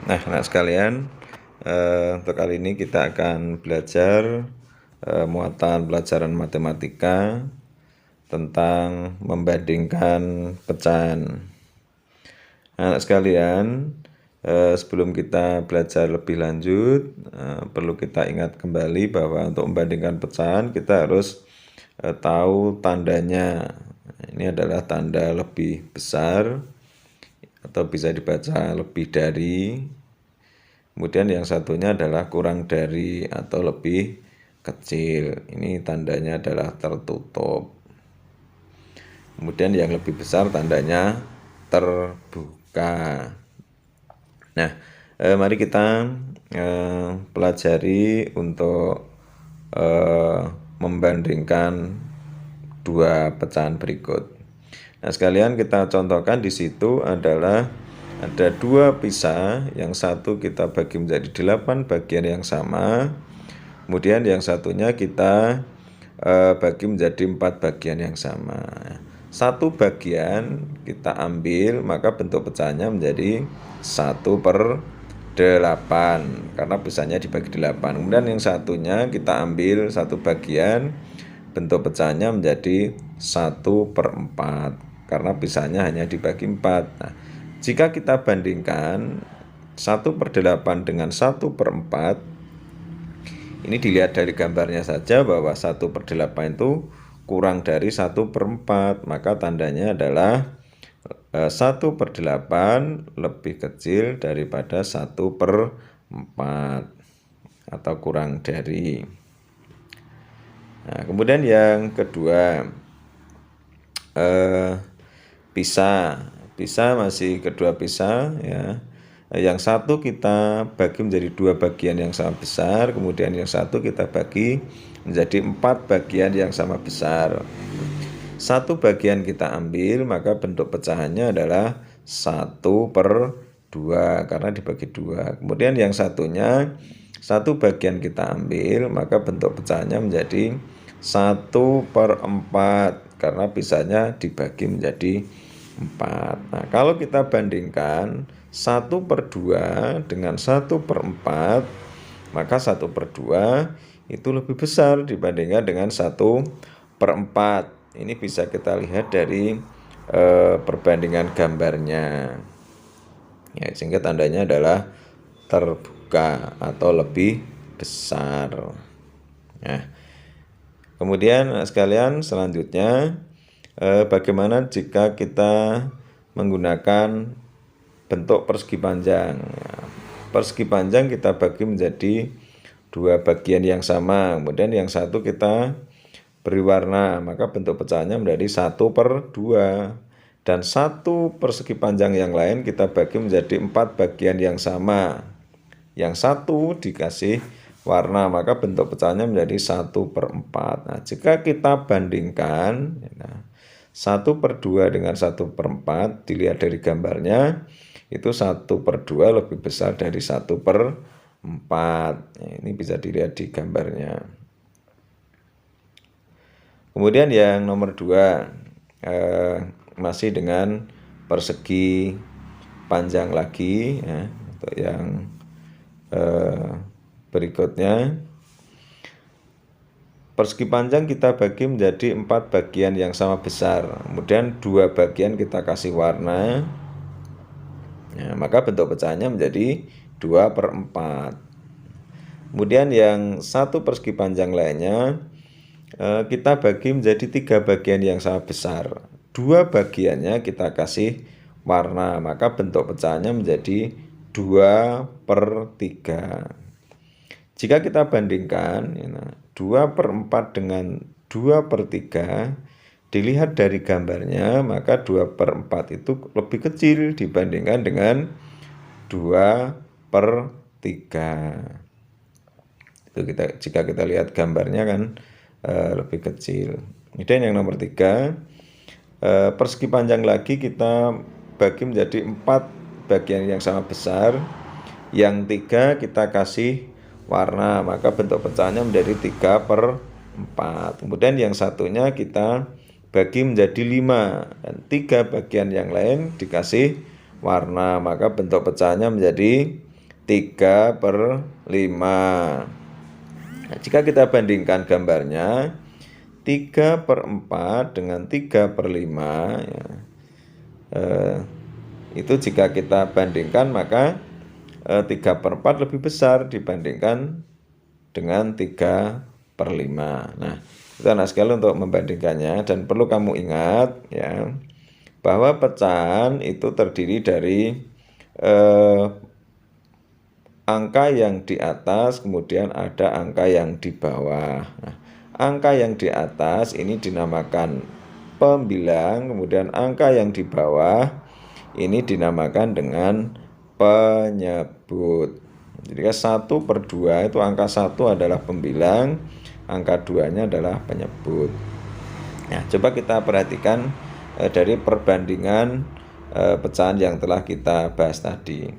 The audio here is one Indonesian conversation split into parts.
Nah, anak sekalian, untuk kali ini kita akan belajar muatan pelajaran matematika tentang membandingkan pecahan. Anak sekalian, sebelum kita belajar lebih lanjut, perlu kita ingat kembali bahwa untuk membandingkan pecahan kita harus tahu tandanya. Ini adalah tanda lebih besar atau bisa dibaca lebih dari. Kemudian yang satunya adalah kurang dari atau lebih kecil. Ini tandanya adalah tertutup. Kemudian yang lebih besar tandanya terbuka. Nah, mari kita pelajari untuk membandingkan dua pecahan berikut. Nah, sekalian kita contohkan di situ adalah ada dua pisah, yang satu kita bagi menjadi 8 bagian yang sama, kemudian yang satunya kita bagi menjadi 4 bagian yang sama. Satu bagian kita ambil, maka bentuk pecahannya menjadi 1/8 karena pisahnya dibagi 8. Kemudian yang satunya kita ambil satu bagian, bentuk pecahannya menjadi 1/4 karena pisahnya hanya dibagi 4. Nah, jika kita bandingkan 1/8 dengan 1/4, ini dilihat dari gambarnya saja bahwa 1/8 itu kurang dari 1/4, maka tandanya adalah 1/8 lebih kecil daripada 1/4 atau kurang dari. Nah, kemudian yang kedua, pisah masih kedua pisah ya. Yang satu kita bagi menjadi 2 bagian yang sama besar, kemudian yang satu kita bagi menjadi 4 bagian yang sama besar. Satu bagian kita ambil, maka bentuk pecahannya adalah 1/2 karena dibagi 2. Kemudian yang satunya, satu bagian kita ambil, maka bentuk pecahannya menjadi 1/4 karena pisahnya dibagi menjadi 4. Nah, kalau kita bandingkan 1/2 dengan 1/4, maka 1/2 itu lebih besar dibandingkan dengan 1/4. Ini bisa kita lihat dari perbandingan gambarnya. Ya, sehingga tandanya adalah terbuka atau lebih besar. Nah, kemudian sekalian selanjutnya, bagaimana jika kita menggunakan bentuk persegi panjang. Persegi panjang kita bagi menjadi 2 bagian yang sama, kemudian yang satu kita beri warna, maka bentuk pecahannya menjadi 1/2. Dan satu persegi panjang yang lain kita bagi menjadi 4 bagian yang sama. Yang satu dikasih warna, maka bentuk pecahannya menjadi 1/4. Nah, jika kita bandingkan 1/2 dengan 1/4, dilihat dari gambarnya, itu 1/2 lebih besar dari 1/4. Ini bisa dilihat di gambarnya. Kemudian yang nomor 2, masih dengan persegi panjang lagi ya. Untuk yang berikutnya, persegi panjang kita bagi menjadi 4 bagian yang sama besar, kemudian 2 bagian kita kasih warna. Nah, maka bentuk pecahannya menjadi 2/4. Kemudian yang satu persegi panjang lainnya kita bagi menjadi 3 bagian yang sama besar. 2 bagiannya kita kasih warna, maka bentuk pecahannya menjadi 2/3. Jika kita bandingkan 2/4 dengan 2/3, dilihat dari gambarnya, maka 2/4 itu lebih kecil dibandingkan dengan 2/3. Itu jika kita lihat gambarnya kan lebih kecil. Kemudian yang nomor 3, persegi panjang lagi kita bagi menjadi 4 bagian yang sama besar. Yang 3 kita kasih warna, maka bentuk pecahannya menjadi 3/4. Kemudian yang satunya kita bagi menjadi 5, dan 3 bagian yang lain dikasih warna, maka bentuk pecahannya menjadi 3/5. Nah, jika kita bandingkan gambarnya 3/4 dengan 3/5 ya, itu jika kita bandingkan maka 3/4 lebih besar dibandingkan dengan 3/5. Nah, itu anak sekali untuk membandingkannya, dan perlu kamu ingat ya bahwa pecahan itu terdiri dari angka yang di atas, kemudian ada angka yang di bawah. Nah, angka yang di atas ini dinamakan pembilang, kemudian angka yang di bawah ini dinamakan dengan penyebut. Jadi 1/2 itu angka 1 adalah pembilang, angka 2-nya adalah penyebut. Nah, coba kita perhatikan dari perbandingan pecahan yang telah kita bahas tadi.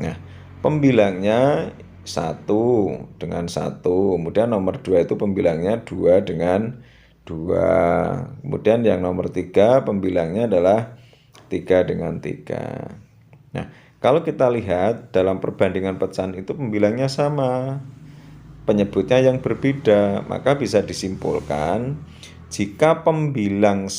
Nah, pembilangnya 1 dengan 1, kemudian nomor 2 itu pembilangnya 2 dengan 2, kemudian yang nomor 3 pembilangnya adalah 3 dengan 3. Nah, kalau kita lihat dalam perbandingan pecahan itu pembilangnya sama, penyebutnya yang berbeda, maka bisa disimpulkan jika pembilangnya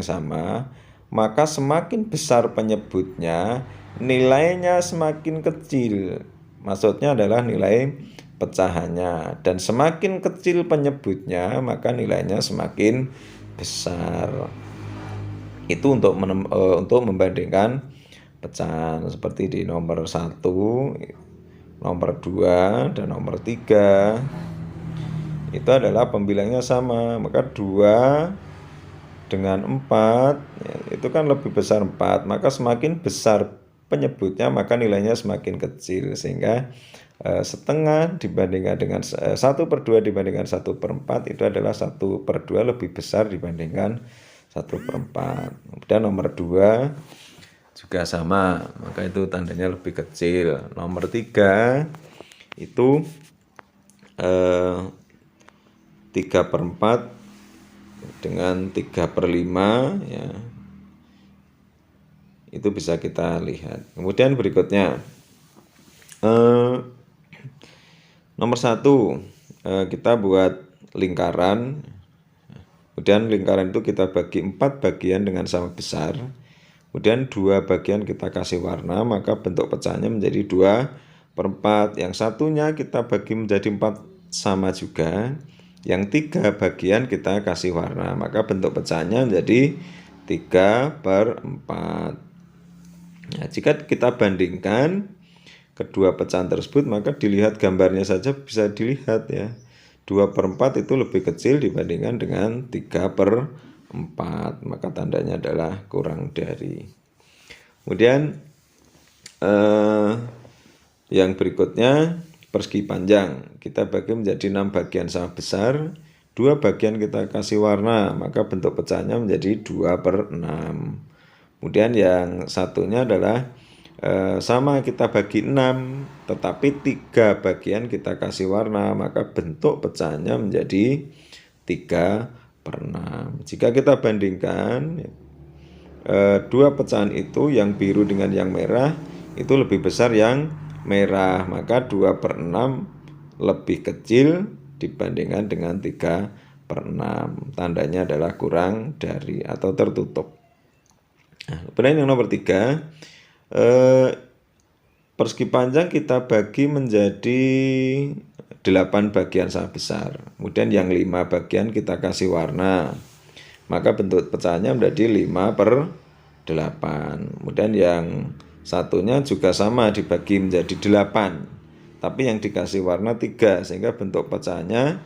sama, maka semakin besar penyebutnya, nilainya semakin kecil. Maksudnya adalah nilai pecahannya, dan semakin kecil penyebutnya, maka nilainya semakin besar. Itu untuk membandingkan pecahan seperti di nomor 1, nomor 2, dan nomor 3. Itu adalah pembilangnya sama, maka 2 dengan 4 ya, itu kan lebih besar 4, maka semakin besar penyebutnya maka nilainya semakin kecil, sehingga setengah dibandingkan dengan 1/2 dibandingkan 1/4 itu adalah 1/2 lebih besar dibandingkan 1/4. Kemudian nomor 2 juga sama, maka itu tandanya lebih kecil. Nomor 3 itu 3/4 dengan 3/5 ya, itu bisa kita lihat. Kemudian berikutnya nomor 1 kita buat lingkaran, kemudian lingkaran itu kita bagi 4 bagian dengan sama besar, kemudian 2 bagian kita kasih warna, maka bentuk pecahannya menjadi 2/4. Yang satunya kita bagi menjadi 4 sama juga, yang 3 bagian kita kasih warna, maka bentuk pecahannya menjadi 3/4. Nah, jika kita bandingkan kedua pecahan tersebut, maka dilihat gambarnya saja bisa dilihat ya, 2/4 itu lebih kecil dibandingkan dengan 3/4, maka tandanya adalah kurang dari. Kemudian yang berikutnya persegi panjang, kita bagi menjadi 6 bagian sama besar, 2 bagian kita kasih warna, maka bentuk pecahannya menjadi 2/6. Kemudian yang satunya adalah sama, kita bagi 6, tetapi 3 bagian kita kasih warna, maka bentuk pecahannya menjadi 3/6. Jika kita bandingkan 2 pecahan itu, yang biru dengan yang merah, itu lebih besar yang merah, maka 2/6 lebih kecil dibandingkan dengan 3/6. Tandanya adalah kurang dari atau tertutup. Nah, kemudian yang nomor 3, persegi panjang kita bagi menjadi 8 bagian sama besar, kemudian yang 5 bagian kita kasih warna, maka bentuk pecahannya menjadi 5/8. Kemudian yang satunya juga sama, dibagi menjadi 8, tapi yang dikasih warna 3, sehingga bentuk pecahannya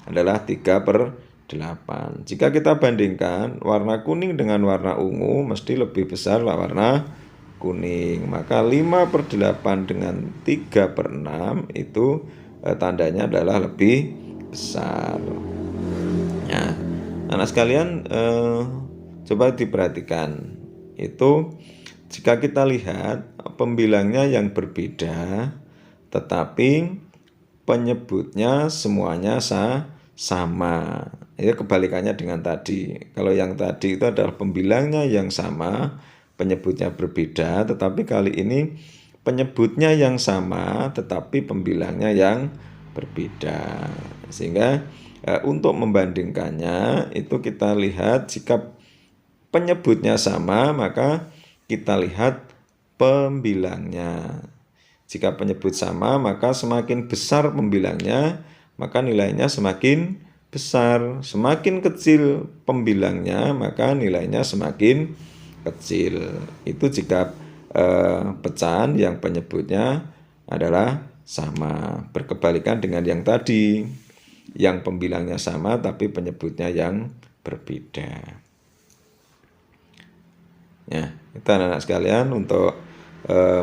adalah 3/8. Jika kita bandingkan warna kuning dengan warna ungu, mesti lebih besar warna kuning, maka 5/8 dengan 3/6 itu tandanya adalah lebih besar. Ya, anak sekalian, coba diperhatikan, itu jika kita lihat pembilangnya yang berbeda, tetapi penyebutnya semuanya sama. Itu kebalikannya dengan tadi. Kalau yang tadi itu adalah pembilangnya yang sama, penyebutnya berbeda, tetapi kali ini penyebutnya yang sama tetapi pembilangnya yang berbeda. Sehingga untuk membandingkannya itu kita lihat jika penyebutnya sama maka kita lihat pembilangnya. Jika penyebut sama maka semakin besar pembilangnya maka nilainya semakin besar. Semakin kecil pembilangnya maka nilainya semakin kecil. Itu jika pecahan yang penyebutnya adalah sama. Berkebalikan dengan yang tadi, yang pembilangnya sama tapi penyebutnya yang berbeda. Ya, kita anak-anak sekalian untuk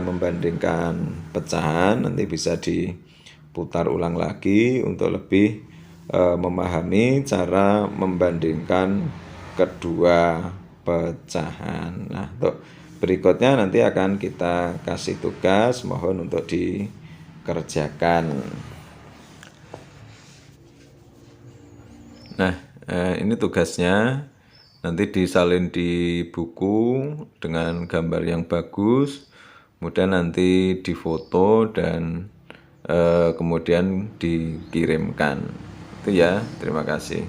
membandingkan pecahan nanti bisa diputar ulang lagi untuk lebih memahami cara membandingkan kedua pecahan. Nah, untuk berikutnya nanti akan kita kasih tugas, mohon untuk dikerjakan. Nah, ini tugasnya. Nanti disalin di buku dengan gambar yang bagus, kemudian nanti difoto dan kemudian dikirimkan. Itu ya, terima kasih.